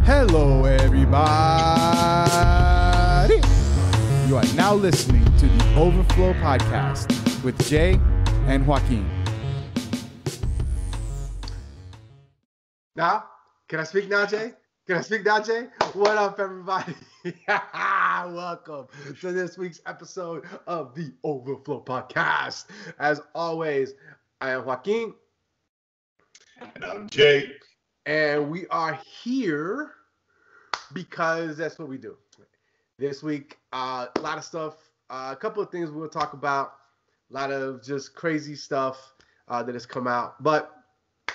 Hello, everybody. You are now listening to the Overflow Podcast with Jay and Joaquin. Now, can I speak now, Jay? What up, everybody? Welcome to this week's episode of the Overflow Podcast. As always, I am Joaquin. And I'm Jay. And we are here because that's what we do. This week, a lot of stuff, a couple of things we'll talk about, a lot of just crazy stuff that has come out. But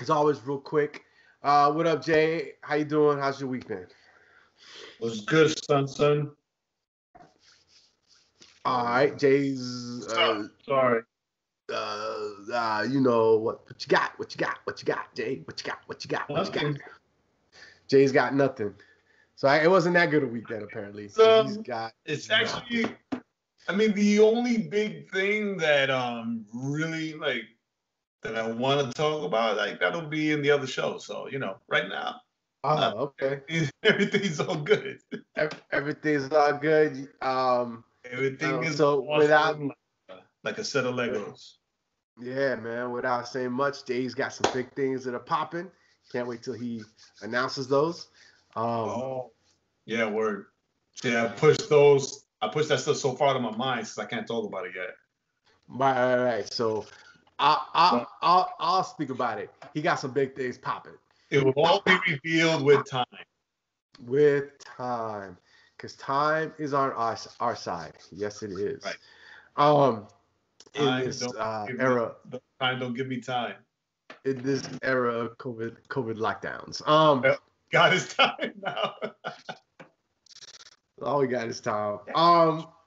as always, real quick, what up, Jay? How you doing? How's your week been? What's good, son? All right, Jay's. Sorry. You know what you got, Jay? What you got? Jay's got nothing. So it wasn't that good a week then, apparently. It's actually, I mean, the only big thing that really that I want to talk about, that'll be in the other show. So right now. Oh, okay. Everything's all good. Everything's all good. Everything is so awesome, without like a set of Legos. Yeah, man. Without saying much, Jay's got some big things that are popping. Can't wait till he announces those. Yeah, word. Yeah, I pushed that stuff so far out of my mind since I can't talk about it yet. Right. So I'll speak about it. He got some big things popping. It will all be revealed with time. Because time is on our side. Yes, it is. Right. In this era, time don't give me time. In this era of COVID lockdowns. Got his time now. All we got is time.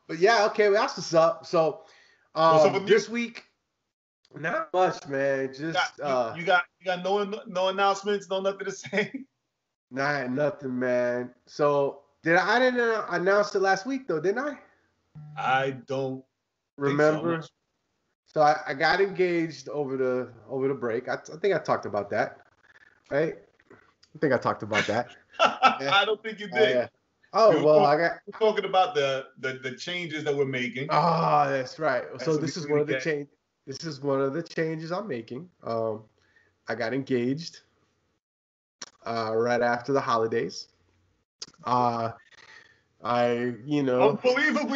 But yeah, okay, well, that's what's up. So, this week, not much, man. Just you got no announcements, no nothing to say. Nothing, man. So I didn't announce it last week though, didn't I? I don't remember. So I got engaged over the break. I think I talked about that, right? I think I talked about that. I don't think you did. Yeah. We're talking about the changes that we're making. Oh, that's right. So this is one of the change. This is one of the changes I'm making. I got engaged right after the holidays. Unbelievably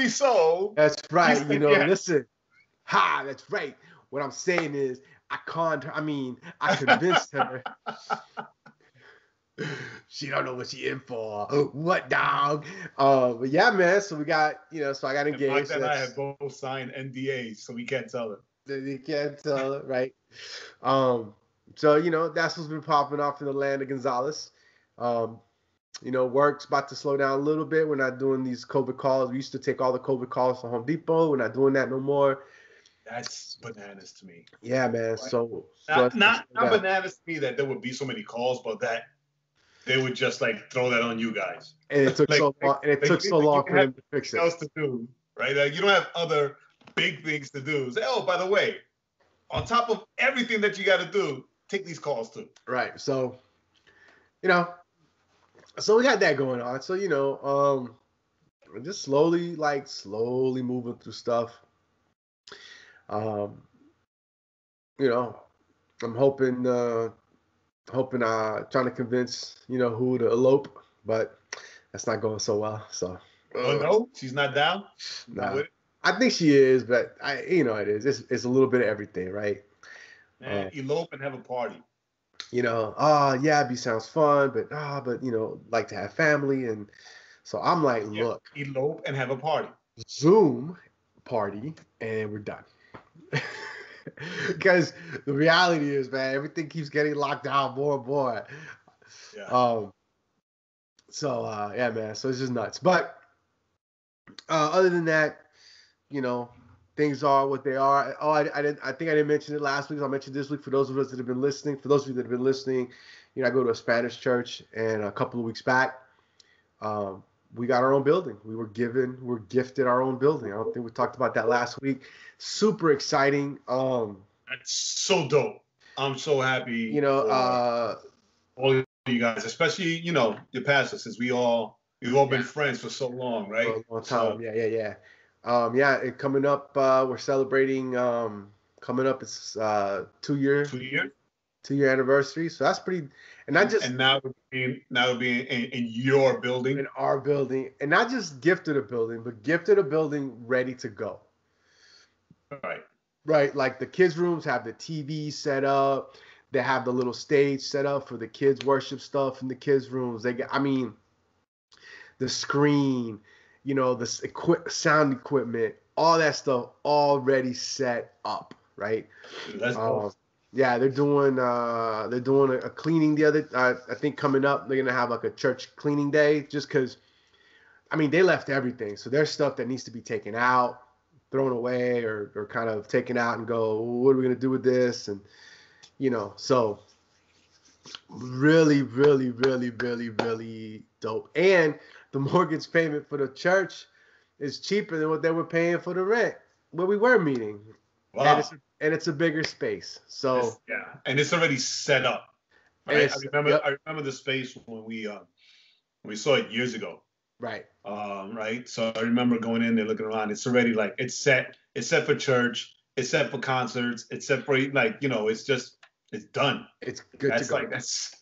so. That's right. Listen. That's right. What I'm saying is I convinced her. She don't know what she in for. What, dog? But yeah, man. So we got, so I got engaged. Mike and I have both signed NDAs, so we can't tell her. You can't tell her, right? So, that's what's been popping off in the land of Gonzalez. Work's about to slow down a little bit. We're not doing these COVID calls. We used to take all the COVID calls to Home Depot. We're not doing that no more. That's bananas to me. Yeah, man. Right. So not bananas to me that there would be so many calls, but that they would just throw that on you guys. And it took so long. And it took so long for them to fix it. Else to do, right? You don't have other big things to do. Say, oh, by the way, on top of everything that you got to do, take these calls too. Right. So, so we got that going on. So just slowly moving through stuff. I'm hoping, trying to convince, who to elope, but that's not going so well. So. Oh no, she's not down. No, I think she is, but it is. It's a little bit of everything, right? Man, elope and have a party. Yeah, sounds fun, but like to have family, and so I'm like, look, elope and have a party. Zoom party, and we're done. Because the reality is, man, everything keeps getting locked down more and more. Yeah. Yeah, man. So it's just nuts. But other than that, things are what they are. Oh, I think I didn't mention it last week. So I'll mention this week for those of us that have been listening. For those of you that have been listening, I go to a Spanish church, and a couple of weeks back, we got our own building. We're gifted our own building. I don't think we talked about that last week. Super exciting. That's so dope. I'm so happy. All you guys, especially, your pastor, since we've all been friends for so long, right? For a long time. Yeah. Coming up, we're celebrating. Coming up, it's 2 year 2 year anniversary. So that's pretty. And not just now it'll be in your building, in our building, and not just gifted a building, but gifted a building ready to go. right? Right, like the kids' rooms have the TV set up. They have the little stage set up for the kids' worship stuff in the kids' rooms. The screen, the sound equipment, all that stuff already set up, right? That's cool. Yeah, they're doing a cleaning the other. I think coming up they're gonna have like a church cleaning day, just because. I mean, they left everything, so there's stuff that needs to be taken out, thrown away, or kind of taken out and go, what are we gonna do with this? And so really, really, really, really, really dope. And the mortgage payment for the church is cheaper than what they were paying for the rent where we were meeting. Wow. And it's a bigger space. So and it's already set up. Right? I remember the space when we saw it years ago. Right. Right. So I remember going in there, looking around. It's already like it's set for church. It's set for concerts. It's set for it's done. It's good to go. Like that's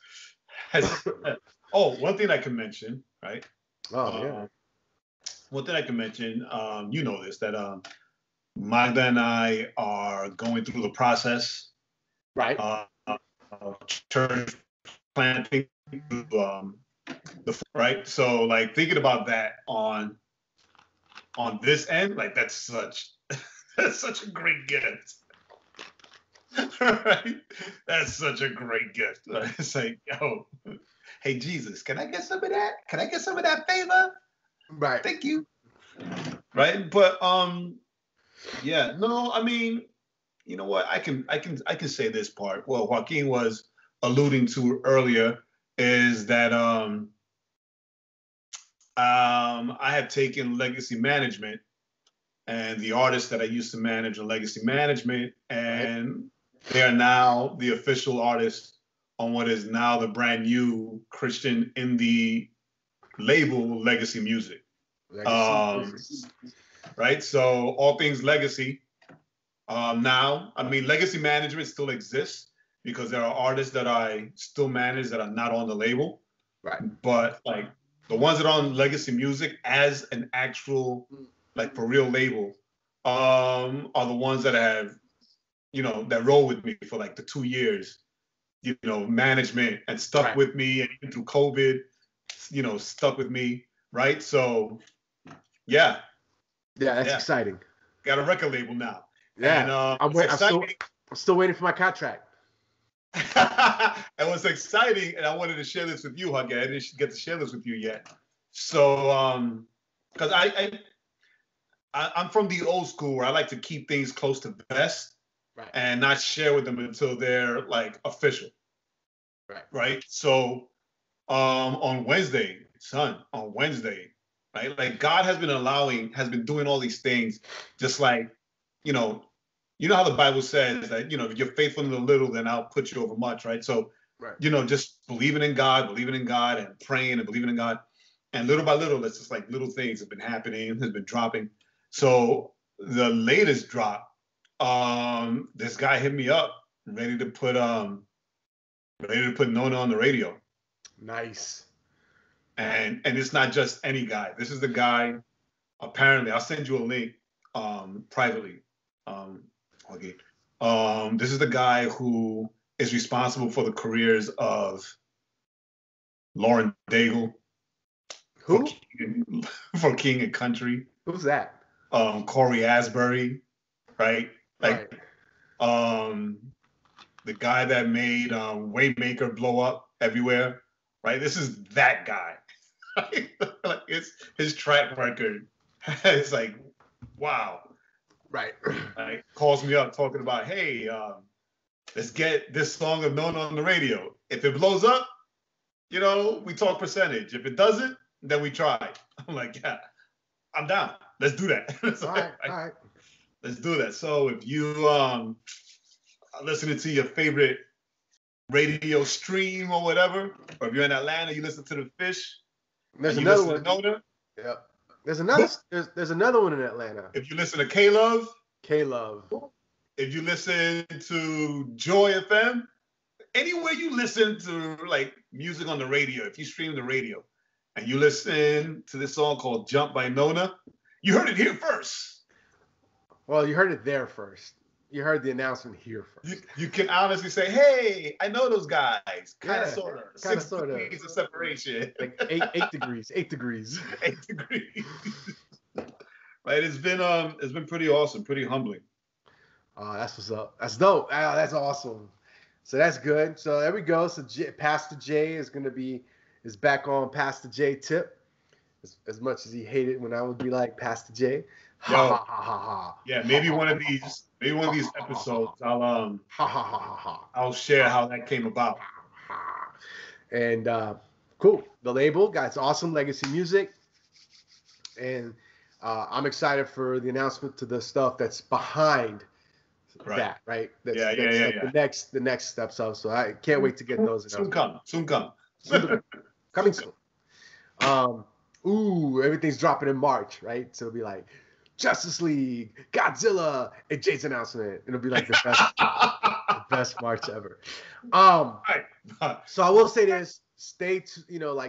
one thing I can mention, right? Oh yeah. One thing I can mention, you know this, that Magda and I are going through the process, right? Of church planting, right. So like thinking about that on this end, like that's such a great gift. Right? That's such a great gift. It's like, yo, hey Jesus, can I get some of that? Can I get some of that favor? Right. Thank you. Right. But yeah, no, I mean, you know what? I can say this part. Well, Joaquin was alluding to earlier is that I have taken legacy management, and the artists that I used to manage in legacy management, and they are now the official artists on what is now the brand new Christian indie label, Legacy Music. Right? So all things legacy. Now, I mean, legacy management still exists because there are artists that I still manage that are not on the label. Right. But like the ones that are on Legacy Music as an actual, like for real label, are the ones that have, that roll with me for like the 2 years, management and stuck with me, and even through COVID, stuck with me. Right. So, yeah. Yeah, that's exciting. Got a record label now. Yeah. And, I'm still waiting for my contract. It was exciting, and I wanted to share this with you, Huggy. I didn't get to share this with you yet. So, because I'm from the old school where I like to keep things close to vest, right, and not share with them until they're like official. Right. So, on Wednesday, right, like God has been doing all these things, just like, you know how the Bible says that, if you're faithful in the little, then I'll put you over much, right? So, just believing in God and praying and believing in God. And little by little, it's just like little things have been happening, has been dropping. So the latest drop, this guy hit me up, ready to put Nona on the radio. Nice. And it's not just any guy. This is the guy, apparently, I'll send you a link privately. Okay. This is the guy who is responsible for the careers of Lauren Daigle. Who? For King and Country. Who's that? Corey Asbury, right? Like, the guy that made Waymaker blow up everywhere, right? This is that guy. Like, it's his track record. It's like, wow. Right. Like, calls me up talking about, hey, let's get this song of Nona on the radio. If it blows up, we talk percentage. If it doesn't, then we try. I'm like, yeah, I'm down. Let's do that. All right. Let's do that. So if you are listening to your favorite radio stream or whatever, or if you're in Atlanta, you listen to the Fish. There's another one. Nona. Yep. There's another one in Atlanta. If you listen to K-Love. K-Love. If you listen to Joy FM, anywhere you listen to like music on the radio, if you stream the radio and you listen to this song called Jump by Nona, you heard it here first. Well, you heard it there first. You heard the announcement here first. You can honestly say, hey, I know those guys. Kind of, Yeah, sort of. Kinda, 6 sorta. degrees of separation. Like 8 degrees. 8 degrees. 8 degrees. Right? It's been pretty awesome, pretty humbling. That's what's up. That's dope. That's awesome. So that's good. So there we go. So Pastor J is back on Pastor J tip. As much as he hated when I would be like Pastor J. Ha ha ha ha ha. Yeah, maybe one of these episodes I'll share how that came about. And cool. The label got awesome legacy music. And I'm excited for the announcement to the stuff that's behind that, right? That's, The next steps up. So I can't wait to get those announcements. Soon come. Coming soon. Everything's dropping in March, right? So it'll be like Justice League, Godzilla, and Jay's announcement. It'll be like the best March ever. So I will say this: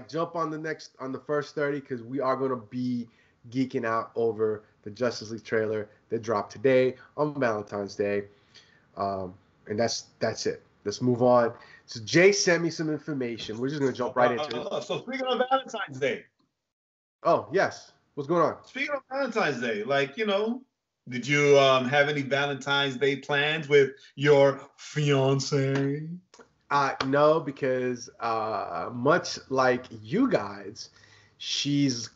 jump on the first 30 because we are going to be geeking out over the Justice League trailer that dropped today on Valentine's Day. And that's it. Let's move on. So Jay sent me some information. We're just going to jump right into it. So speaking of Valentine's Day. Oh, yes. What's going on? Speaking of Valentine's Day, did you have any Valentine's Day plans with your fiance? No, because much like you guys, she's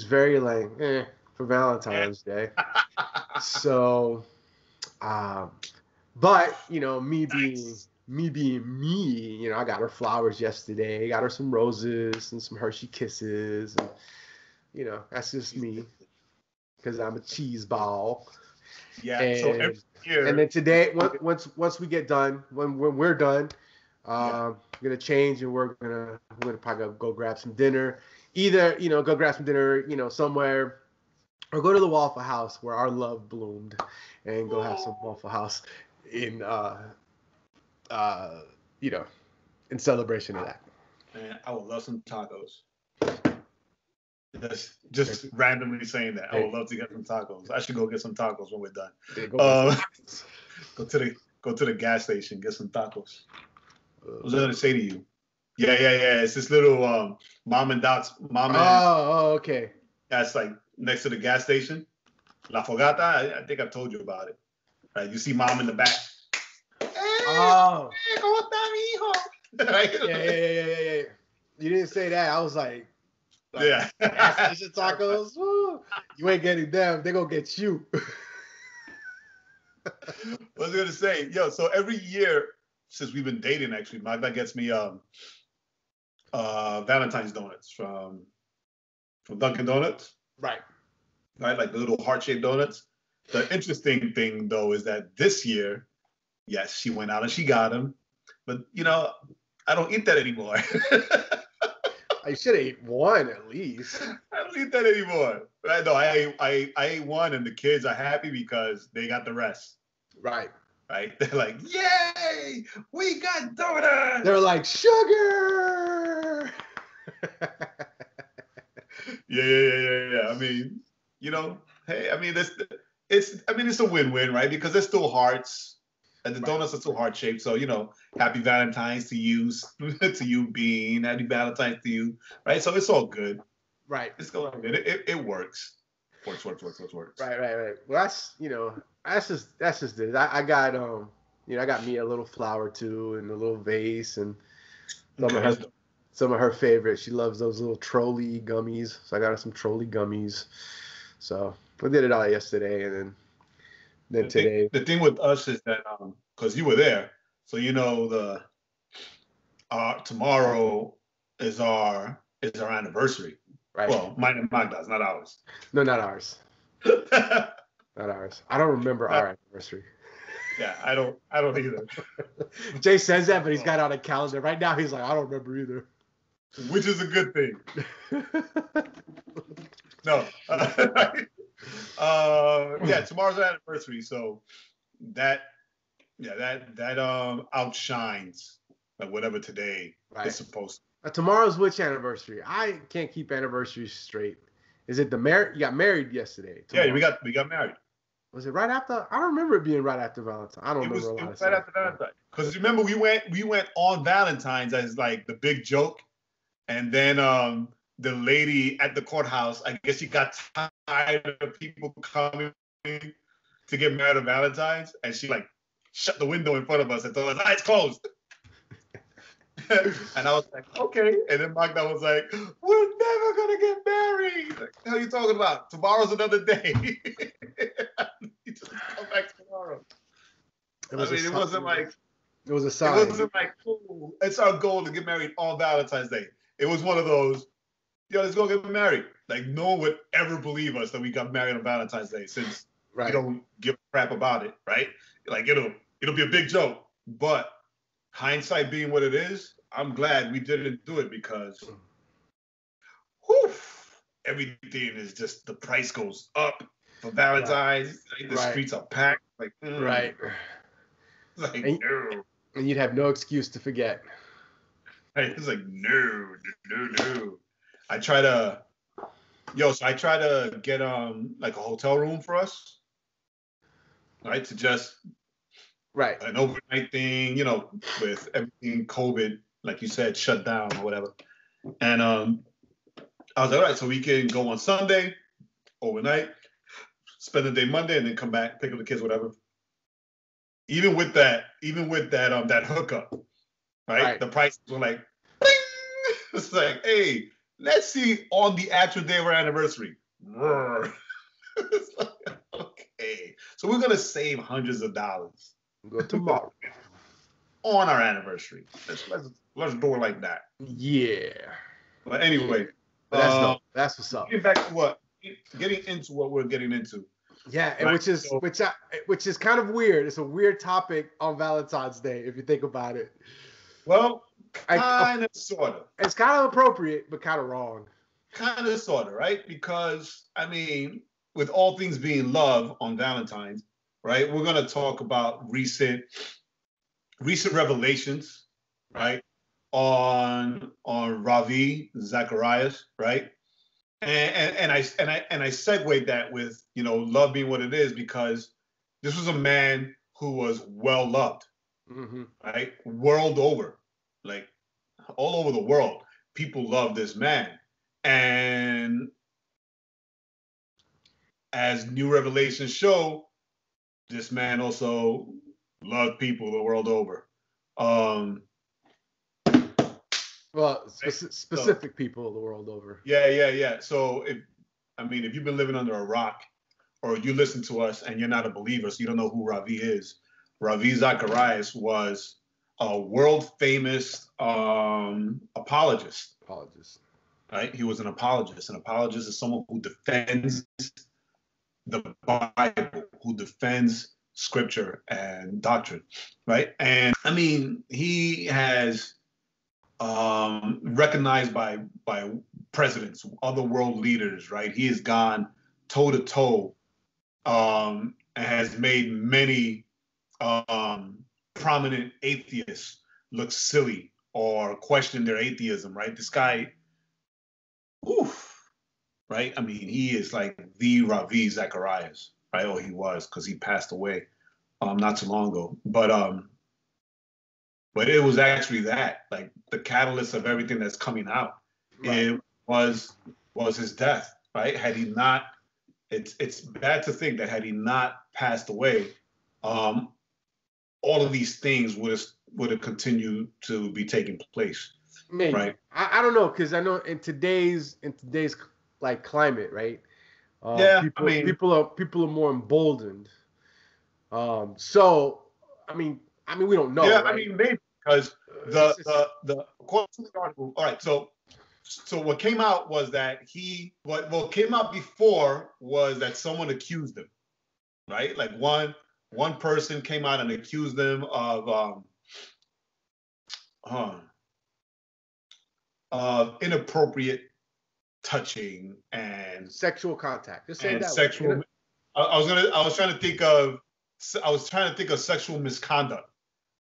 very like for Valentine's Day. So, but me being me, I got her flowers yesterday. Got her some roses and some Hershey Kisses, and that's just me because I'm a cheese ball. Yeah. And, so every year, and then today, once we get done, when we're done, we're gonna change and we're gonna probably go grab some dinner. Either go grab some dinner, somewhere, or go to the Waffle House where our love bloomed, and go have some Waffle House in in celebration of that. Man, I would love some tacos. Just randomly saying that. I would love to get some tacos. I should go get some tacos when we're done. Go to the gas station, get some tacos. What was I gonna say to you? Yeah. It's this little mom and Dot's Oh, okay. That's like next to the gas station. La Fogata. I think I've told you about it. Right? You see mom in the back. Oh. ¿Cómo está mi hijo? Right? Yeah. You didn't say that. I was like yeah. Gas station tacos. Woo. You ain't getting them. They gonna get you. What was I gonna say? So every year since we've been dating, actually, Magda gets me Valentine's donuts from Dunkin' Donuts. Right, like the little heart-shaped donuts. The interesting thing, though, is that this year, yes, she went out and she got them, but I don't eat that anymore. I should have ate one at least. I don't eat that anymore. Right? No, I ate one, and the kids are happy because they got the rest. Right. They're like, yay, we got donuts. They're like, sugar. Yeah. I mean, hey, I mean, it's a win-win, right? Because they're still hearts, and the donuts are still heart-shaped. So, happy Valentine's to you, Bean. Happy Valentine's to you, right? So it's all good. Right. It's going good. It works. Works. Right. Well, that's just it. I got I got me a little flower too, and a little vase, and some of her favorites. She loves those little trolley gummies, so I got her some trolley gummies. So we did it all yesterday, and then today. The thing with us is that because you were there, so the tomorrow is our anniversary. Right. Well, mine and Magda's, not ours. No, not ours. Not ours. I don't remember our anniversary. Yeah, I don't either. Jay says that, but he's got it on a calendar. Right now, he's like, I don't remember either. Which is a good thing. No. Yeah, tomorrow's our anniversary, so that outshines like whatever today is supposed to. Tomorrow's which anniversary? I can't keep anniversaries straight. Is it you got married yesterday? Tomorrow. Yeah, we got married. Was it right after? I don't remember it being right after Valentine's. I don't remember a lot of stuff. Right after Valentine's. Because remember we went on Valentine's as like the big joke, and then the lady at the courthouse, I guess she got tired of people coming to get married on Valentine's, and she like shut the window in front of us and told us, it's closed. And I was like, okay. And then Magda was like, we're never gonna get married. Like, what the hell are you talking about? Tomorrow's another day. You just come back tomorrow. It wasn't like it was a sign. It wasn't like, oh, it's our goal to get married on Valentine's Day. It was one of those, let's go get married. Like no one would ever believe us that we got married on Valentine's Day since we don't give a crap about it, right? Like it'll be a big joke. But hindsight being what it is, I'm glad we didn't do it because everything is just, the price goes up for Valentine's. Like, the streets are packed. Like, Like, no. And you'd have no excuse to forget. Right? It's like, no. I try to get like a hotel room for us. Right? To just an overnight thing, with everything COVID, like you said, shut down or whatever. And I was like, all right, so we can go on Sunday, overnight, spend the day Monday, and then come back, pick up the kids, whatever. Even with that hookup, right? The prices were like, bing! It's like, hey, let's see on the actual day of our anniversary. It's like, okay, so we're gonna save hundreds of dollars. Go tomorrow on our anniversary. Let's do it like that. Yeah. But anyway, that's what's up. Getting into what we're getting into. Yeah, and which is kind of weird. It's a weird topic on Valentine's Day if you think about it. Well, kind of, sort of. It's kind of appropriate, but kind of wrong. Kind of, sort of, right? Because I mean, with all things being love on Valentine's, right? We're gonna talk about recent revelations, right? On Ravi Zacharias, right? And I segued that with, love being what it is, because this was a man who was well loved, right? World over, like all over the world, people love this man. And as new revelations show, this man also loved people the world over. Specific people the world over. Yeah. So if you've been living under a rock, or you listen to us and you're not a believer, so you don't know who Ravi is. Ravi Zacharias was a world famous apologist. Right? He was an apologist. An apologist is someone who defends the Bible, who defends scripture and doctrine, right? And he has recognized by presidents, other world leaders, right? He has gone toe to toe and has made many prominent atheists look silly or question their atheism, right? This guy, right? He is like the Ravi Zacharias, right? Or he was, because he passed away not too long ago. But it was actually that, like, the catalyst of everything that's coming out. Right. It was his death, right? Had he not, it's bad to think that had he not passed away, all of these things would have continued to be taking place. Maybe. Right? I don't know, because I know in today's like climate, right? People are more emboldened. So we don't know. Yeah, right? Maybe, because the according to the article. All right, so what came out was that what came out before was that someone accused him, right? Like one one person came out and accused them of inappropriate touching and sexual contact. Just say and that sexual. way. I was trying to think of sexual misconduct.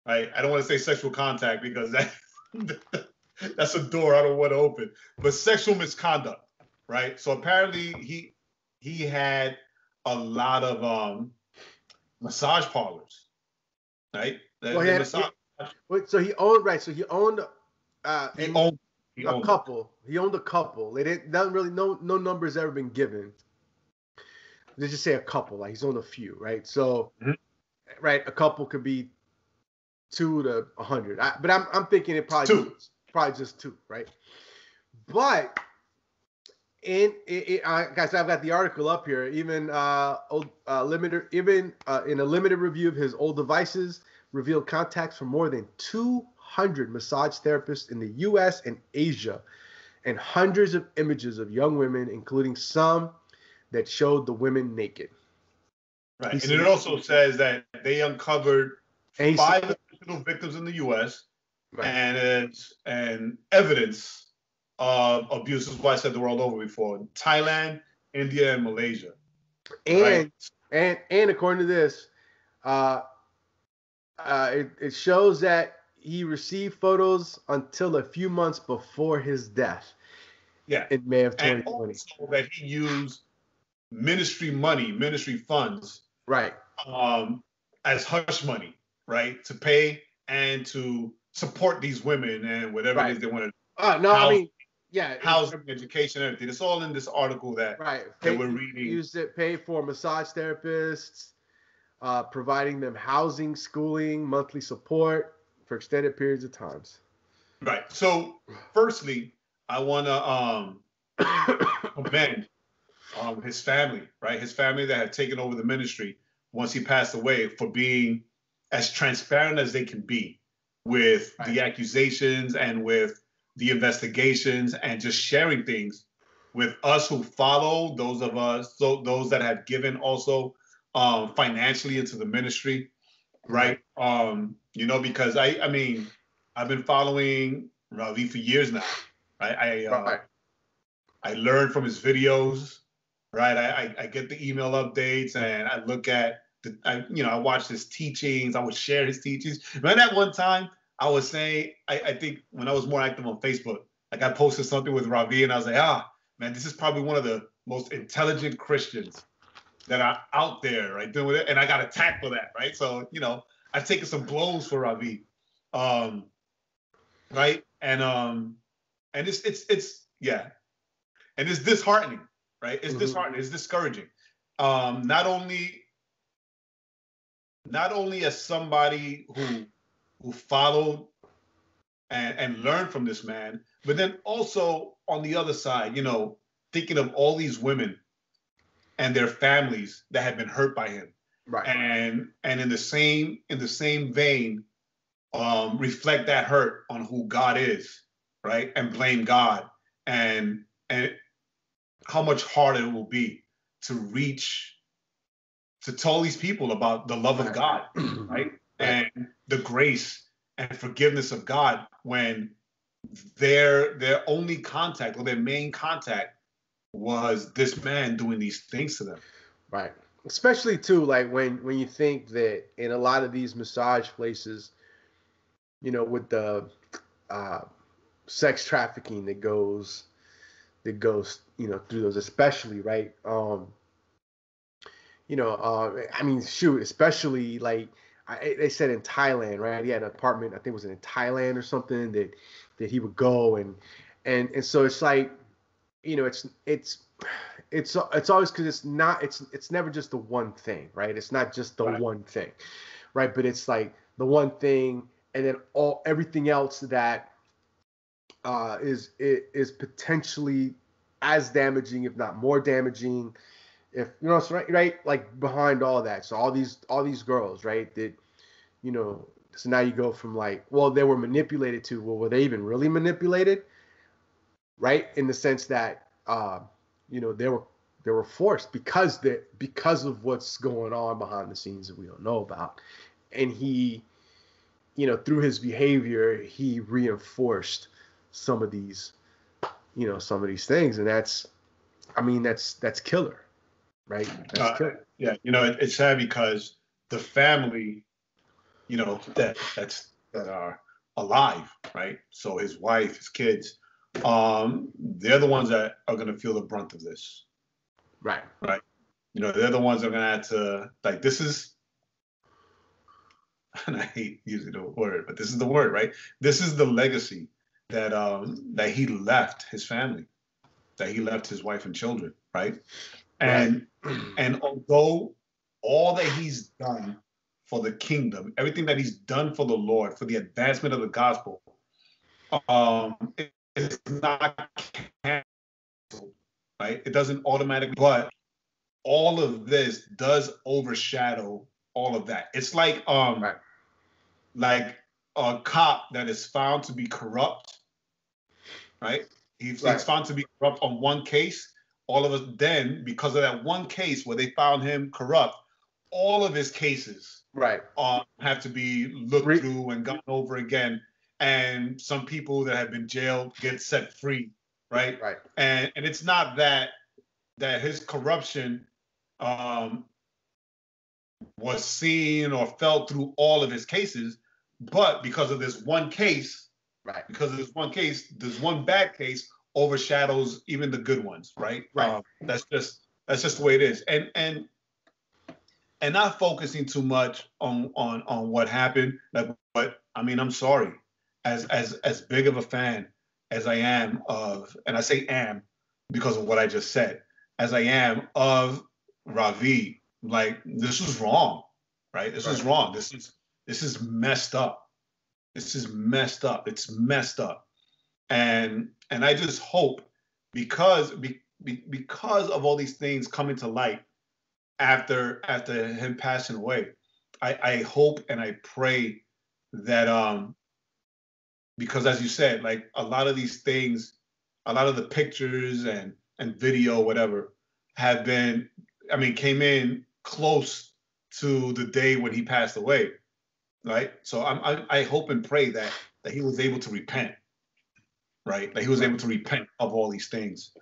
Right? I don't want to say sexual contact because that's a door I don't want to open. But sexual misconduct, right? So apparently he had a lot of massage parlors, right? So he owned So he owned a couple. He owned a couple. It didn't not really no numbers ever been given. Let's just say a couple. Like he's owned a few, right? So, right, a couple could be 2 to 100. But I'm thinking it probably just 2, right? But guys, I've got the article up here. Even in a limited review of his old devices, revealed contacts from more than 200 massage therapists in the U.S. and Asia, and hundreds of images of young women, including some that showed the women naked. Right, and it also says that they uncovered 5 additional victims in the U.S. Right. and evidence of abuses, what I said the world over before, Thailand, India, and Malaysia. And according to this, it shows that he received photos until a few months before his death. Yeah. In May of 2020. And also that he used ministry funds, right, as hush money, right, to pay and to support these women and whatever it is they want to. Housing, education, everything. It's all in this article that we're reading. Used it, pay for massage therapists, providing them housing, schooling, monthly support for extended periods of times. Right. So, firstly, I want to commend his family, right? His family that had taken over the ministry once he passed away, for being as transparent as they can be with the accusations and with the investigations, and just sharing things with us who follow, those that have given also financially into the ministry, right? Because I mean, I've been following Ravi for years now, right? I learned from his videos, right? I get the email updates, and I look at I watch his teachings. I would share his teachings. Remember that one time I was saying, I think when I was more active on Facebook, like I posted something with Ravi, and I was like, man, this is probably one of the most intelligent Christians that are out there, right, doing it, and I got attacked for that, right? So, I've taken some blows for Ravi, right? And it's and it's disheartening, right? It's disheartening, it's discouraging. Not only as somebody who followed and learned from this man, but then also on the other side, thinking of all these women and their families that have been hurt by him, right? And in the same vein, reflect that hurt on who God is, right? And blame God, and how much harder it will be to tell these people about the love of God, right? And the grace and forgiveness of God, when their only contact, or their main contact, was this man doing these things to them. Right. Especially too, like when you think that in a lot of these massage places, with the sex trafficking that goes through those, especially, right? I mean, shoot, especially like they said in Thailand, right? He had an apartment, I think it was in Thailand or something, that he would go, and so it's like, it's always, because it's never just the one thing, right? It's not just the one thing, right? But it's like the one thing, and then everything else that is potentially as damaging, if not more damaging. If it's right, like behind all that. So all these girls, right, that, so now you go from like, well, they were manipulated, to, well, were they even really manipulated? Right? In the sense that, They were forced because of what's going on behind the scenes that we don't know about. And he, through his behavior, he reinforced some of these things. And that's killer, right? That's killer. Yeah, it's sad because the family, that are alive, right? So his wife, his kids, they're the ones that are going to feel the brunt of this. Right. Right. They're the ones that are going to have to, like, this is, and I hate using the word, but this is the word, right? This is the legacy that he left his family, that he left his wife and children, right? And although all that he's done for the kingdom, everything that he's done for the Lord, for the advancement of the gospel, it's not canceled, right? It doesn't automatically, but all of this does overshadow all of that. It's like like a cop that is found to be corrupt, right? He's found to be corrupt on one case. All of us then, because of that one case where they found him corrupt, all of his cases have to be looked through and gone over again. And some people that have been jailed get set free, right? And it's not that his corruption was seen or felt through all of his cases, but because of this one case, because of this one bad case overshadows even the good ones, right? That's just the way it is, and not focusing too much on what happened. But I mean, I'm sorry, as big of a fan as I am of, and I say am because of what I just said, as I am of Ravi, like, this was wrong, right? This is wrong. This is messed up. This is messed up. It's messed up. And I just hope, because of all these things coming to light after him passing away, I hope and I pray that because, as you said, like, a lot of these things, a lot of the pictures and video, whatever, have been, came in close to the day when he passed away, right? So I hope and pray that he was able to repent, right? That he was able to repent of all these things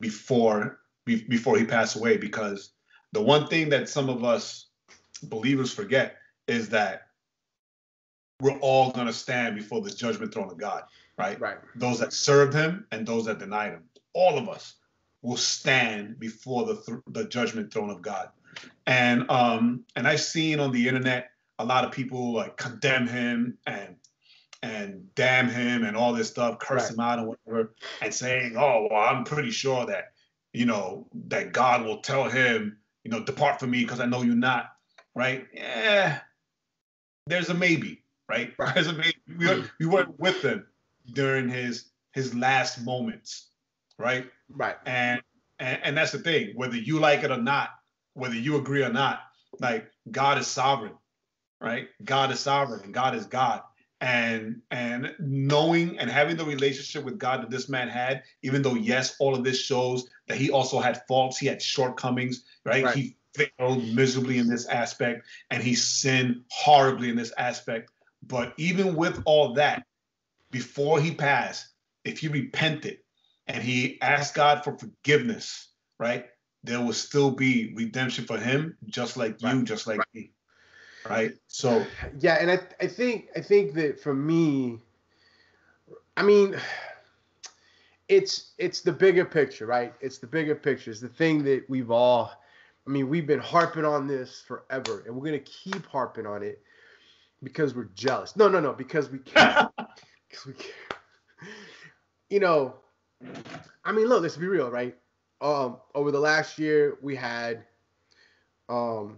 before he passed away, because the one thing that some of us believers forget is that we're all going to stand before the judgment throne of God, right? Those that served him and those that denied him, all of us will stand before the judgment throne of God. And I've seen on the internet a lot of people like condemn him and damn him and all this stuff, curse him out and whatever, and saying, oh, well, I'm pretty sure that, that God will tell him, depart from me because I know you're not, right? Yeah, there's a maybe, right? There's a maybe. We weren't with him during his last moments, right? And that's the thing, whether you like it or not, whether you agree or not, like, God is sovereign, right? God is sovereign and God is God. And knowing and having the relationship with God that this man had, even though, yes, all of this shows that he also had faults, he had shortcomings, right? He failed miserably in this aspect, and he sinned horribly in this aspect. But even with all that, before he passed, if he repented and he asked God for forgiveness, right, there will still be redemption for him, just like you, just like me. Right. So yeah, and I think that for me, it's the bigger picture, right? It's the bigger picture. It's the thing that we've been harping on this forever, and we're gonna keep harping on it because we're jealous. No, because we care. Because we care. Look, let's be real, right? Over the last year, we had Carl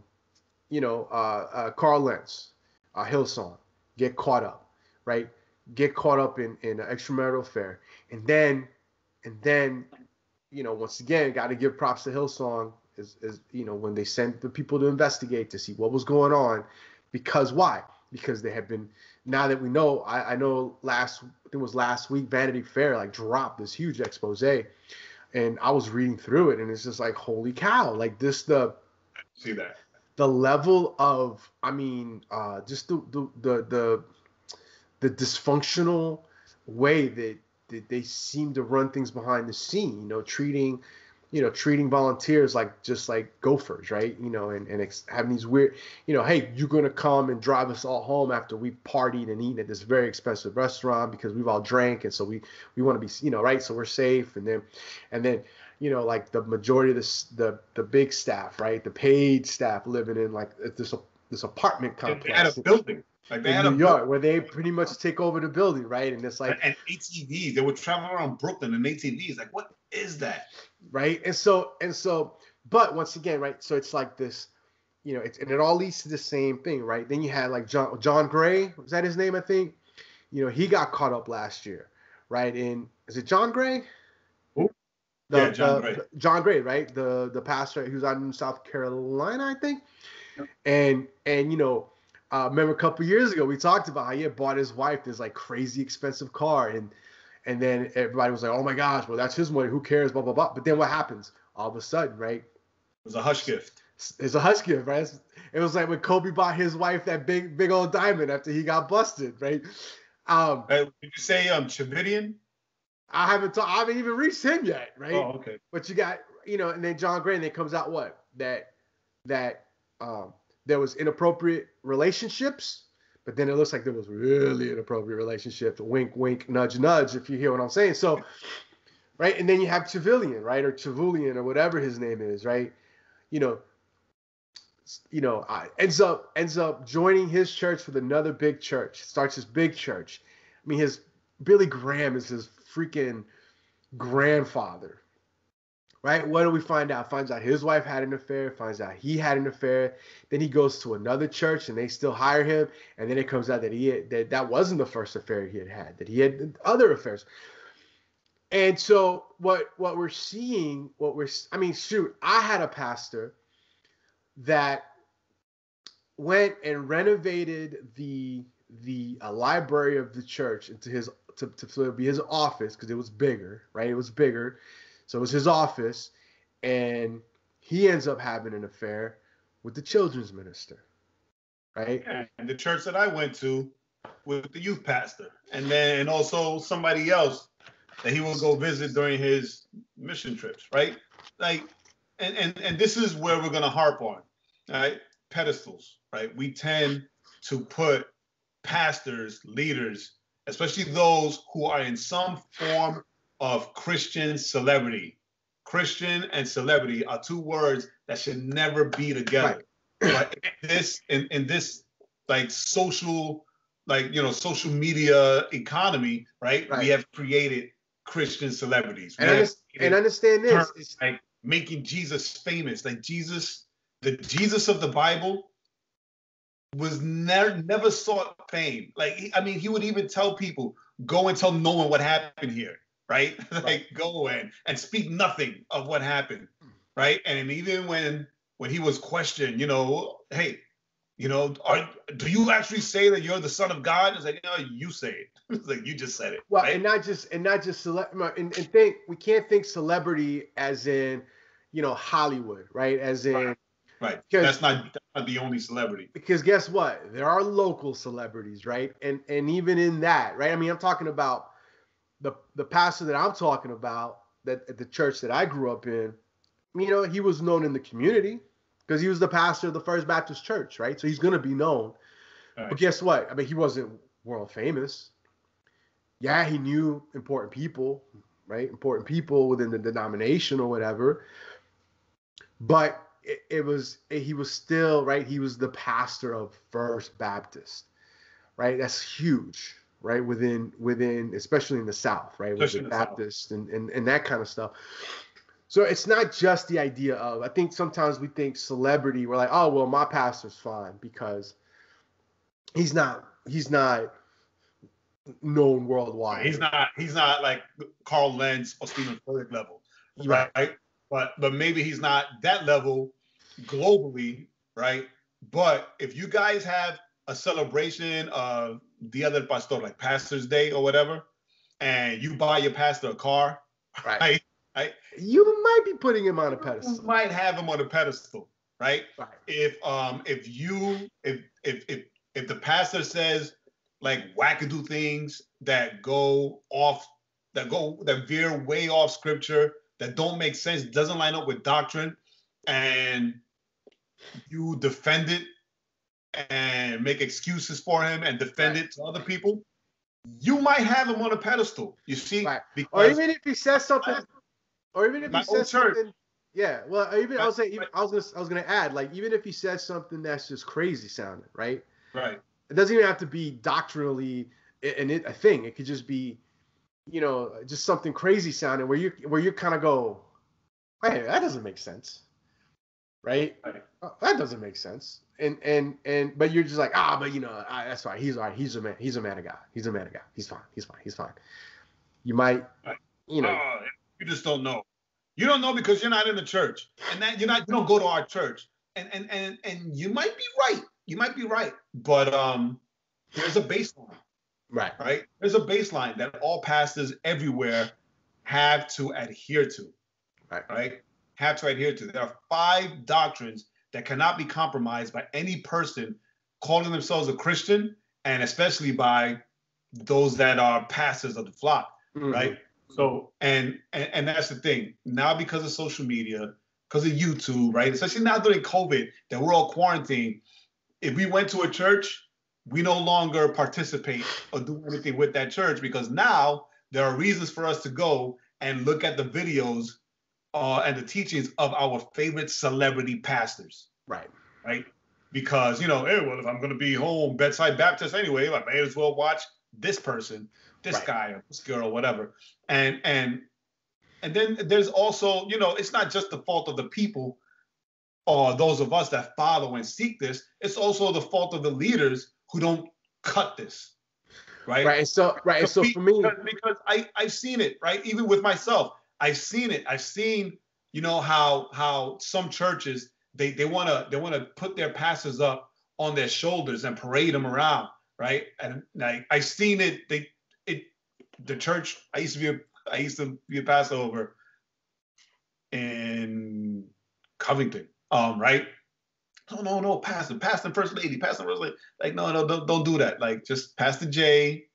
Lentz, Hillsong, get caught up, right? Get caught up in an extramarital affair. And then, once again, got to give props to Hillsong is when they sent the people to investigate to see what was going on. Because why? Because they have been, now that we know, I know last week, Vanity Fair dropped this huge expose And I was reading through it, and it's just like, holy cow! Like this, See that. the level of, I mean, just the dysfunctional way that they seem to run things behind the scene. Treating volunteers like just like gophers, right? And having these weird, hey, you're gonna come and drive us all home after we partied and eaten at this very expensive restaurant because we've all drank, and so we want to be, right? So we're safe, and then like the majority of the big staff, right? The paid staff living in like this apartment complex. They had a building. Like they in New York, where they pretty much take over the building, right? And it's like, and ATVs. They would travel around Brooklyn in ATVs. Like, what is that? Right. And so, but once again, right. So it's like this, and it all leads to the same thing, right? Then you had like John Gray, was that his name? I think, he got caught up last year, right? And is it John Gray? Who? John Gray. John Gray, right? The pastor who's out in South Carolina, I think. Yep. And remember a couple years ago we talked about how he had bought his wife this like crazy expensive car, and then everybody was like, oh my gosh, well, that's his money. Who cares? Blah, blah, blah. But then what happens? All of a sudden, right? It was a hush gift. It's a hush gift, right? It was like when Kobe bought his wife that big old diamond after he got busted, right? Did you say Chavidian? I haven't even reached him yet, right? Oh, okay. But you got, and then John Gray, and then comes out what? That there was inappropriate relationships. But then it looks like there was really inappropriate relationship. Wink, wink, nudge, nudge, if you hear what I'm saying. So, right? And then you have Chavillian, right? Or Chavulian or whatever his name is, right? Ends up joining his church with another big church. Starts his big church. I mean, Billy Graham is his freaking grandfather. Right? What do we find out? Finds out his wife had an affair. Finds out he had an affair. Then he goes to another church, and they still hire him. And then it comes out that that wasn't the first affair he had. That he had other affairs. And so what we're seeing, I had a pastor that went and renovated the library of the church into to be his office because it was bigger, right? It was bigger. So it was his office, and he ends up having an affair with the children's minister, right? And the church that I went to with the youth pastor, and also somebody else that he would go visit during his mission trips, right? Like, and this is where we're gonna harp on, right? Pedestals, right? We tend to put pastors, leaders, especially those who are in some form of Christian celebrity. Christian and celebrity are two words that should never be together. Right. But in this like social media economy, right? We have created Christian celebrities. And understand this. It's like making Jesus famous. Like Jesus, the Jesus of the Bible was never sought fame. Like, he would even tell people, go and tell no one what happened here. Right? Like, go and speak nothing of what happened, right? And even when he was questioned, hey, do you actually say that you're the Son of God? It's like, no, you say it. It's like, you just said it. Well, right? and not just we can't think celebrity as in, Hollywood, right? As in, right. That's not the only celebrity. Because guess what? There are local celebrities, right? And even in that, right? I mean, I'm talking about the pastor that I'm talking about, that at the church that I grew up in, he was known in the community because he was the pastor of the First Baptist Church, right? So he's going to be known. Right. But guess what? I mean, he wasn't world famous. Yeah, he knew important people, right? Important people within the denomination or whatever. But he was still, right? He was the pastor of First Baptist, right? That's huge. Right, within, especially in the South, right, with the Baptist and that kind of stuff. So it's not just the idea of. I think sometimes we think celebrity. We're like, oh well, my pastor's fine because he's not known worldwide. He's not like Carl Lentz or Stephen Furtick level, right? But maybe he's not that level globally, right? But if you guys have a celebration of the other pastor, like Pastor's Day or whatever, and you buy your pastor a car, right? You might be putting him on a You pedestal. might have him on a pedestal, right? Right. If the pastor says like wackadoo things that veer way off scripture, that don't make sense, doesn't line up with doctrine, and you defend it and make excuses for him and defend it to other people, you might have him on a pedestal. You see, right. Because or even if he says something, yeah. Well, I was gonna add, like, even if he says something that's just crazy sounding, right? Right. It doesn't even have to be doctrinally a thing. It could just be, just something crazy sounding where you kind of go, hey, that doesn't make sense, right? That doesn't make sense. But you're just like, but that's fine. He's all right. He's a man. He's a man of God. He's a man of God. He's fine. You might, you just don't know. You don't know because you're not in the church, and that you don't go to our church, and you might be right. You might be right, but there's a baseline, right? There's a baseline that all pastors everywhere have to adhere to, right? Have to adhere to. There are 5 doctrines that cannot be compromised by any person calling themselves a Christian, and especially by those that are pastors of the flock, right? So, and that's the thing. Now, because of social media, because of YouTube, right? Especially now during COVID, that we're all quarantined. If we went to a church, we no longer participate or do anything with that church, because now there are reasons for us to go and look at the videos and the teachings of our favorite celebrity pastors. Right. Because, hey, well, if I'm going to be home bedside Baptist anyway, I may as well watch this person, this guy or this girl, whatever. And then there's also, it's not just the fault of the people or those of us that follow and seek this. It's also the fault of the leaders who don't cut this. Right. So for me, because I've seen it, right? Even with myself, I've seen it. I've seen, how some churches, they want to put their pastors up on their shoulders and parade them around, right? And I've seen it. The church I used to be a pastor over in Covington, right? No, pastor, first lady, like no, don't do that. Like just Pastor J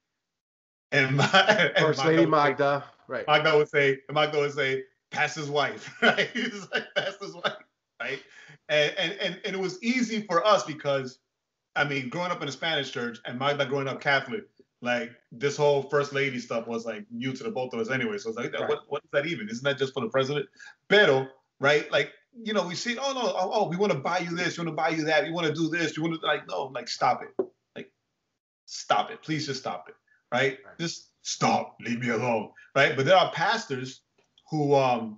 and First Lady Magda, right? Magda would say pastor's wife, right? It's like pastor's wife, right? And it was easy for us because, growing up in a Spanish church and Magda growing up Catholic, like this whole first lady stuff was like new to the both of us anyway. So it's like, what is that even? Isn't that just for the president? Pero, right? Like, we see, we want to buy you this, you want to buy you that, you want to do this, you want to stop it. Like, stop it. Please just stop it. Right? Just stop. Leave me alone. Right? But there are pastors who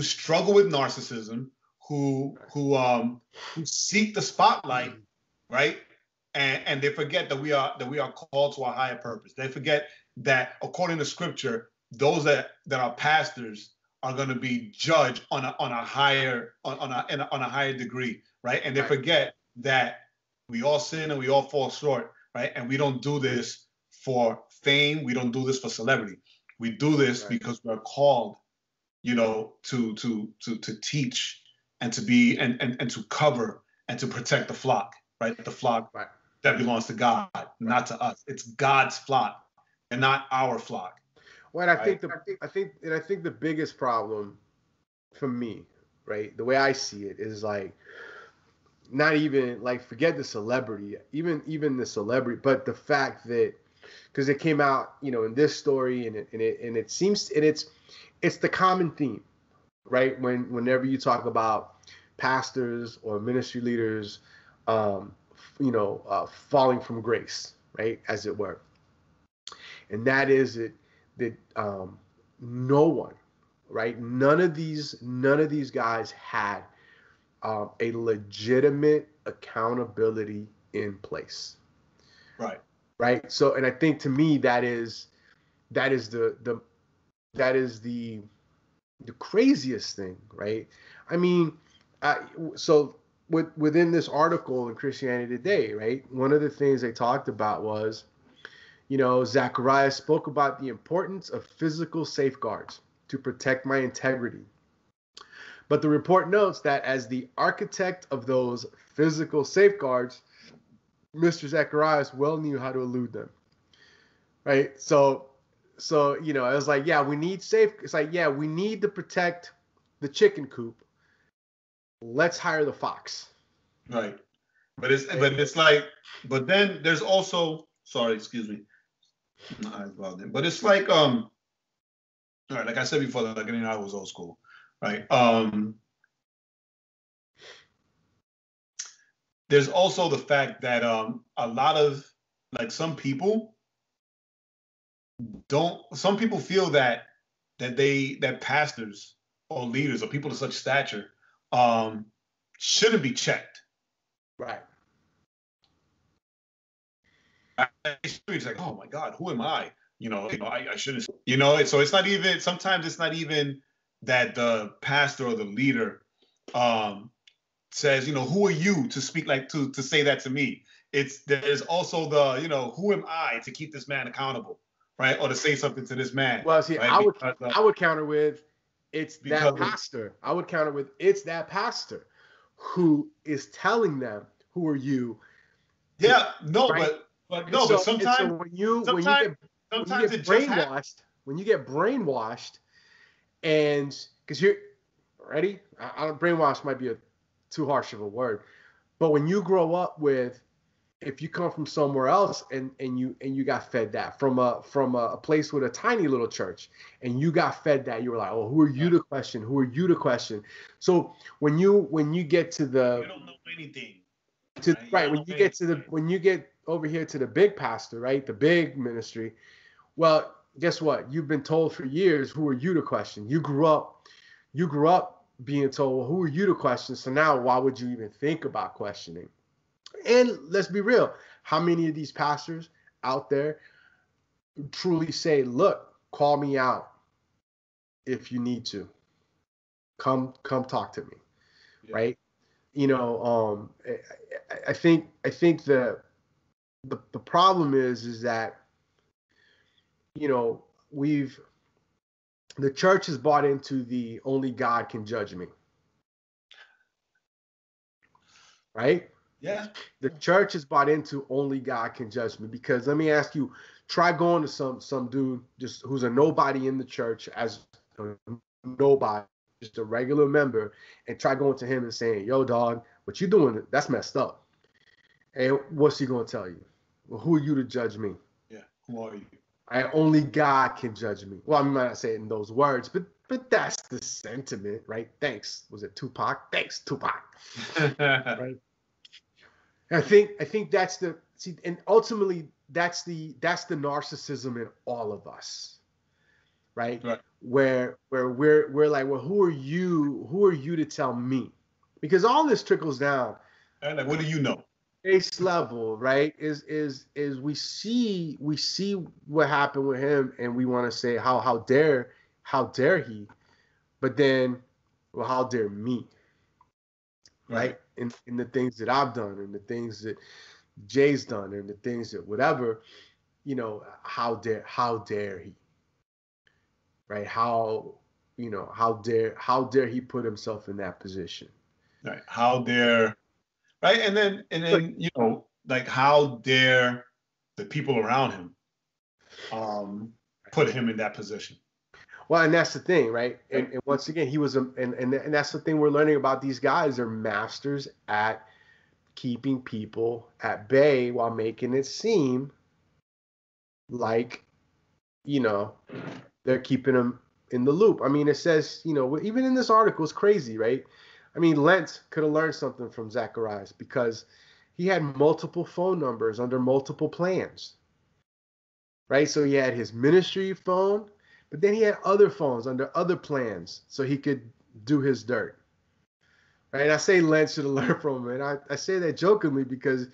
struggle with narcissism, who seek the spotlight, right? And they forget that we are called to a higher purpose. They forget that according to scripture, those that are pastors are going to be judged on a higher degree, right? And they forget that we all sin and we all fall short, right? And we don't do this for fame. We don't do this for celebrity. We do this because we're called, to teach and to be and to cover and to protect the flock, right? The flock that belongs to God, not to us. It's God's flock and not our flock. Well, I think the biggest problem for me, right, the way I see it is like not even like forget the celebrity, even the celebrity, but the fact that because it came out, in this story and it seems it's the common theme, right? Whenever you talk about pastors or ministry leaders, falling from grace, right, as it were, and that is it. That no one, right? None of these guys had a legitimate accountability in place. Right. So, and I think to me that is the craziest thing, right? So within this article in Christianity Today, right? One of the things they talked about was, Zacharias spoke about the importance of physical safeguards to protect my integrity. But the report notes that as the architect of those physical safeguards, Mr. Zacharias well knew how to elude them. Right? So it was like, yeah, we need it's like, yeah, we need to protect the chicken coop. Let's hire the fox. Right. But then there's also, sorry, excuse me. But it's like, all right, like I said before, like I was old school, right? There's also the fact that a lot of, like, some people feel that pastors or leaders or people of such stature shouldn't be checked. Right. It's like, oh my God, who am I? I shouldn't. So it's not even. Sometimes it's not even that the pastor or the leader says, who are you to speak to say that to me? There's also the, who am I to keep this man accountable, right? Or to say something to this man. Well, see, right? I would counter with it's that pastor. I would counter with it's that pastor who is telling them, who are you? Yeah, no, right? but sometimes so when you get brainwashed, and because you're ready, I don't, brainwash might be too harsh of a word, but when you grow up with, if you come from somewhere else and you got fed that from a place with a tiny little church, and you got fed that, you were like, oh, who are you to question? Who are you to question? So when you get to the, you don't know anything. When you get over here to the big pastor, right, the big ministry, well, guess what? You've been told for years, who are you to question? You grew up being told, well, who are you to question? So now why would you even think about questioning? And let's be real, how many of these pastors out there truly say, look, call me out if you need to. Come talk to me. Yeah. Right? I think the problem is that, the church has bought into the only God can judge me. Right? Yeah. The church has bought into only God can judge me, because let me ask you, try going to some dude just who's a nobody in the church, as a nobody, just a regular member, and try going to him and saying, yo, dog, what you doing, that's messed up. And what's he going to tell you? Well, who are you to judge me? Yeah, who are you? Only God can judge me. Well, I might not say it in those words, but that's the sentiment, right? Thanks. Was it Tupac? Thanks, Tupac. Right. I think that's and ultimately that's the narcissism in all of us, right? Where we're like, well, who are you to tell me? Because all this trickles down. Like, what do you know? Base level, right? Is we see what happened with him, and we want to say how dare he, but then, well, how dare me, right? In the things that I've done, and the things that Jay's done, and the things that whatever, how dare he, right? How dare he put himself in that position, right? How dare, right? And then like, how dare the people around him put him in that position? Well, and that's the thing, right? And once again, he was and that's the thing we're learning about these guys. They're masters at keeping people at bay while making it seem like, they're keeping them in the loop. I mean, it says, even in this article, it's crazy, right? I mean, Lent could have learned something from Zacharias, because he had multiple phone numbers under multiple plans, right? So he had his ministry phone, but then he had other phones under other plans so he could do his dirt. Right? And I say Lent should have learned from him. And I say that jokingly, because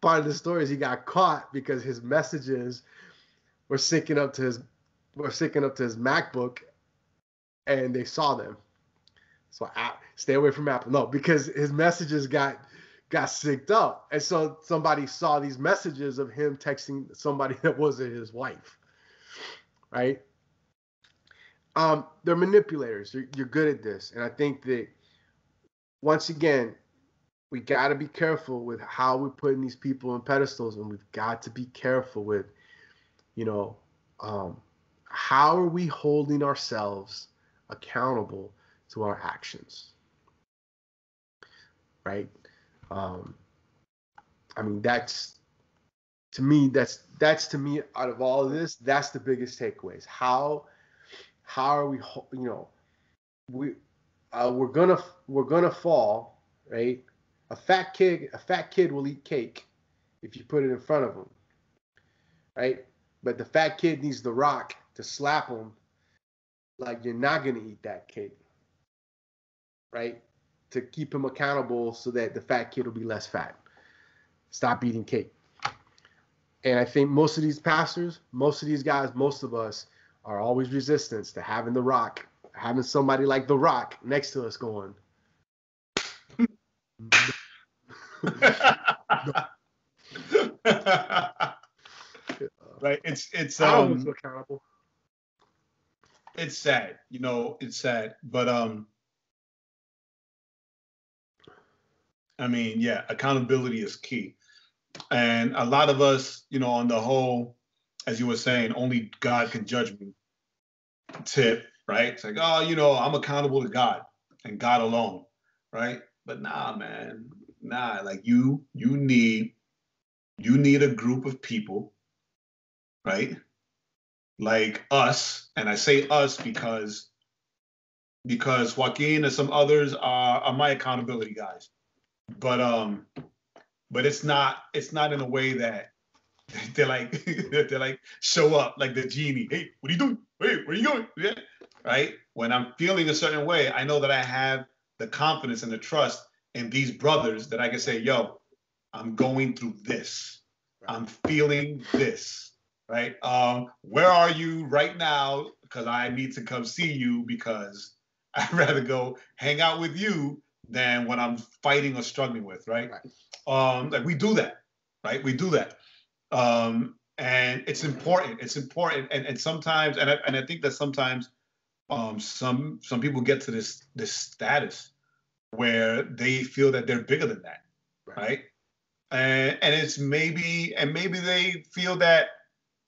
part of the story is he got caught because his messages were syncing up to his MacBook, and they saw them. So stay away from Apple. No, because his messages got synced up. And so somebody saw these messages of him texting somebody that wasn't his wife. Right? They're manipulators. You're good at this, and I think that once again, we got to be careful with how we're putting these people on pedestals, and we've got to be careful with, you know, how are we holding ourselves accountable to our actions, right? I mean, that's to me out of all of this, that's the biggest takeaways. How are we, you know, we're gonna fall, right? A fat kid will eat cake if you put it in front of him, right? But the fat kid needs the rock to slap him like you're not gonna eat that cake, right? To keep him accountable so that the fat kid will be less fat. Stop eating cake. And I think most of these pastors, most of these guys, most of us are always resistant to having the rock, having somebody like the rock next to us going. Right. It's I don't feel accountable. It's sad, you know, it's sad. But I mean, yeah, accountability is key. And a lot of us, you know, on the whole, as you were saying, only God can judge me tip, right? It's like, oh, you know, I'm accountable to God and God alone, right? But nah, man, nah, like you need a group of people, right? Like us, and I say us because Joaquin and some others are my accountability guys. But it's not in a way that they're like show up like the genie. Hey, what are you doing? Hey, where are you going? Yeah. Right? When I'm feeling a certain way, I know that I have the confidence and the trust in these brothers that I can say, yo, I'm going through this. I'm feeling this. Right? Where are you right now? Because I need to come see you because I'd rather go hang out with you than what I'm fighting or struggling with, right? Like we do that, right? We do that. And it's important. It's important. And sometimes, and I think that sometimes some people get to this status where they feel that they're bigger than that, right? And it's maybe they feel that,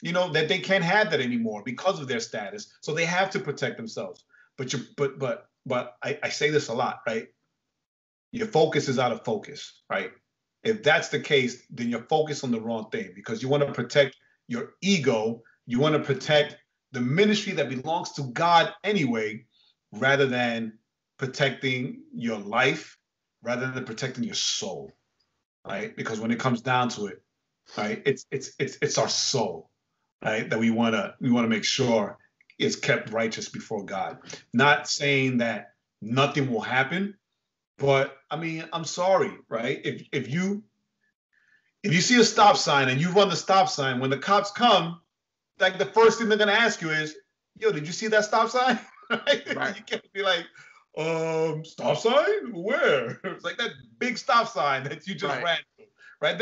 you know, that they can't have that anymore because of their status. So they have to protect themselves. But I say this a lot, right? Your focus is out of focus, right? If that's the case, then you're focused on the wrong thing because you want to protect your ego. You want to protect the ministry that belongs to God anyway, rather than protecting your life, rather than protecting your soul, right? Because when it comes down to it, right, it's our soul, right, that we want to make sure is kept righteous before God. Not saying that nothing will happen, but I mean, I'm sorry, right? If you see a stop sign and you run the stop sign, when the cops come, like the first thing they're gonna ask you is, "Yo, did you see that stop sign?" Right? You can't be like, stop sign? Where?" It's like that big stop sign that you just ran through, right?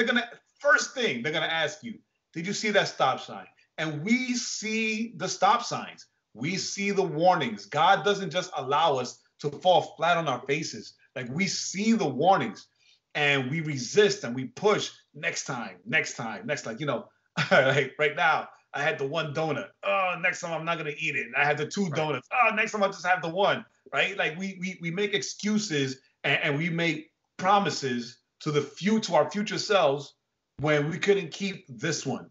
First thing they're gonna ask you, "Did you see that stop sign?" And we see the stop signs. We see the warnings. God doesn't just allow us to fall flat on our faces. Like we see the warnings and we resist and we push next time. You know, like right now, I had the one donut. Oh, next time I'm not gonna eat it. I had the two donuts. Oh, next time I'll just have the one. Right? Like we make excuses and we make promises to our future selves when we couldn't keep this one.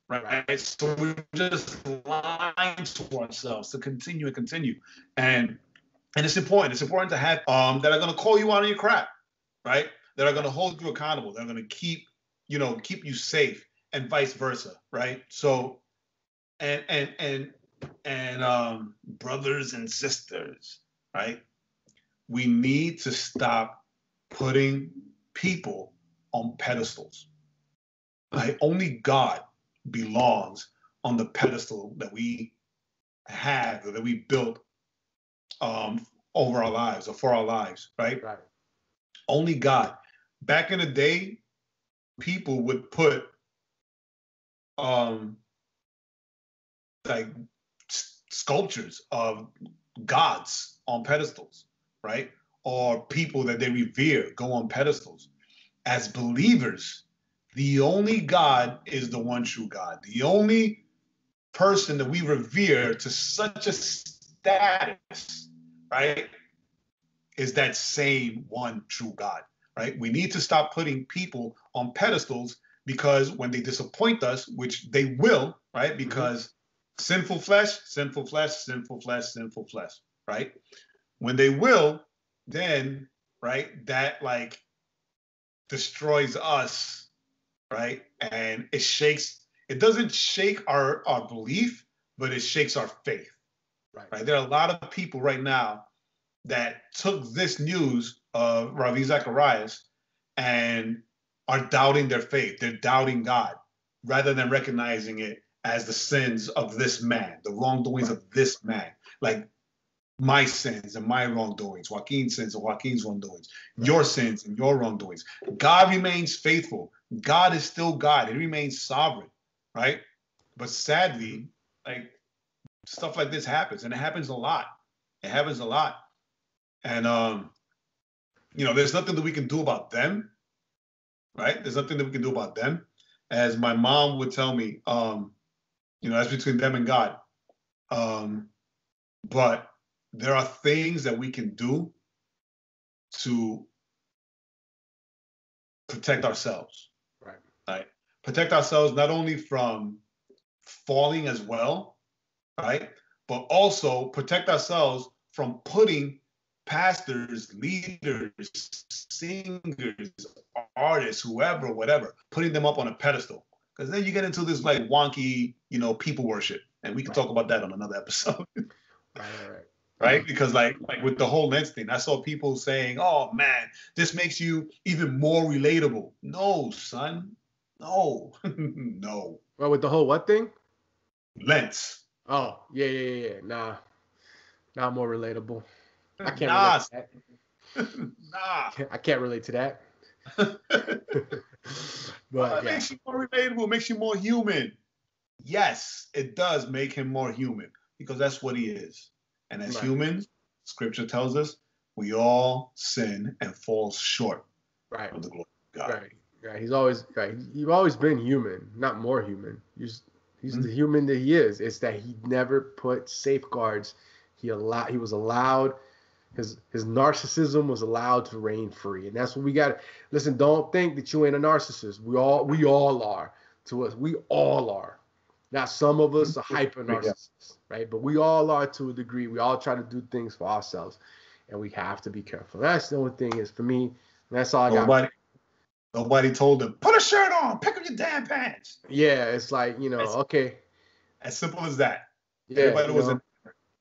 Right? So we're just lying to ourselves to continue. And it's important. It's important to have that are going to call you out on your crap, right? That are going to hold you accountable. That are going to keep you safe, and vice versa, right? So, and brothers and sisters, right? We need to stop putting people on pedestals. Right? Only God belongs on the pedestal that we have, or that we built over our lives or for our lives, right? Only God. Back in the day, people would put like sculptures of gods on pedestals, right? Or people that they revere go on pedestals. As believers, the only God is the one true God. The only person that we revere to such a status, right, is that same one true God, right? We need to stop putting people on pedestals, because when they disappoint us, which they will, right? Because sinful flesh, sinful flesh, sinful flesh, sinful flesh, right? When they will, then, right, that like destroys us, right? And it doesn't shake our belief, but it shakes our faith, right? There are a lot of people right now that took this news of Ravi Zacharias and are doubting their faith. They're doubting God rather than recognizing it as the sins of this man, the wrongdoings of this man. Like my sins and my wrongdoings, Joaquin's sins and Joaquin's wrongdoings, your sins and your wrongdoings. God remains faithful. God is still God. He remains sovereign, right? But sadly, like stuff like this happens, and it happens a lot. It happens a lot. And, there's nothing that we can do about them, right? There's nothing that we can do about them. As my mom would tell me, that's between them and God. But there are things that we can do to protect ourselves, right? Protect ourselves not only from falling as well, right? But also protect ourselves from putting pastors, leaders, singers, artists, whoever, whatever, putting them up on a pedestal. Because then you get into this like wonky, people worship. And we can talk about that on another episode. Right? Because like with the whole Lent thing, I saw people saying, oh man, this makes you even more relatable. No, son. No. No. Well, with the whole what thing? Lent. Oh, yeah. Nah. Not more relatable. I can't relate to that. Nah. I can't relate to that. But it makes you more relatable, it makes you more human. Yes, it does make him more human, because that's what he is. And as humans, scripture tells us, we all sin and fall short of the glory of God. Right. He's always You've always been human, not more human. He's the human that he is. It's that he never put safeguards. He was allowed. His narcissism was allowed to reign free, and that's what we got. Listen, don't think that you ain't a narcissist. We all are. To us, we all are. Now, some of us are hyper narcissists, right? But we all are to a degree. We all try to do things for ourselves, and we have to be careful. That's the only thing is for me. That's all I got. Nobody told him, put a shirt on, pick up your damn pants. Yeah, it's like, okay. As simple as that. Yeah, everybody was in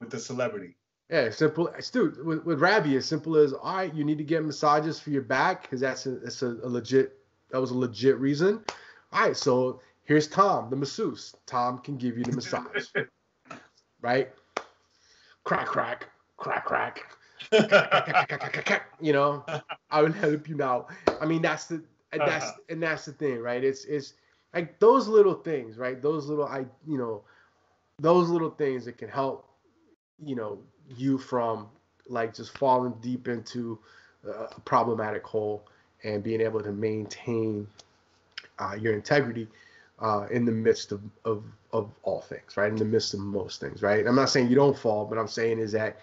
with the celebrity. Yeah, simple. Dude, with Ravi, as simple as, all right, you need to get massages for your back because that was a legit reason. All right, so here's Tom, the masseuse. Tom can give you the massage, right? Crack, crack, crack, crack. I will help you now. I mean, that's the thing, right? It's like those little things, right? Those little things that can help, you from like just falling deep into a problematic hole and being able to maintain your integrity in the midst of all things, right? In the midst of most things, right? I'm not saying you don't fall, but I'm saying is that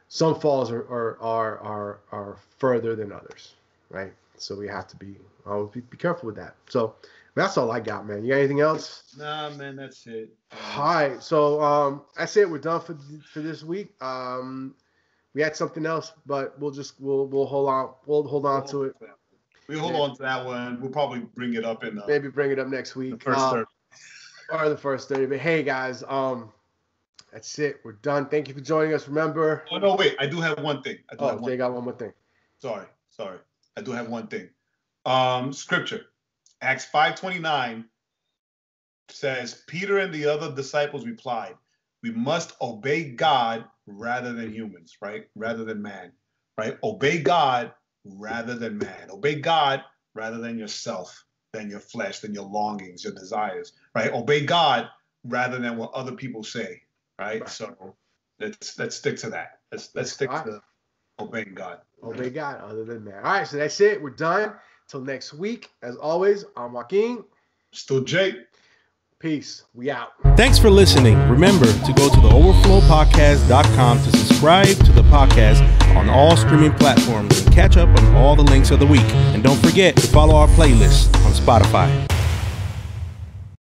some falls are further than others, right? So we have to be careful with that. So that's all I got, man. You got anything else? Nah, man, that's it. All right, so that's it. We're done for this week. We had something else, but we'll hold on. We'll hold on to it. We'll hold on to that one. We'll probably bring it up in maybe bring it up next week. The first 30. Or the first 30. But hey, guys, that's it. We're done. Thank you for joining us. Remember. Oh no, wait. I do have one thing. Jay got one more thing. Sorry. I do have one thing. Scripture, Acts 5:29 says, Peter and the other disciples replied, we must obey God rather than humans, right? Rather than man, right? Obey God rather than man. Obey God rather than yourself, than your flesh, than your longings, your desires, right? Obey God rather than what other people say, right? So Let's stick to that. Let's stick to obeying God. Obey God. Other than that, all right. So that's it. We're done. Till next week. As always, I'm Joaquin. Still Jake. Peace. We out. Thanks for listening. Remember to go to theoverflowpodcast.com to subscribe to the podcast on all streaming platforms and catch up on all the links of the week. And don't forget to follow our playlist on Spotify.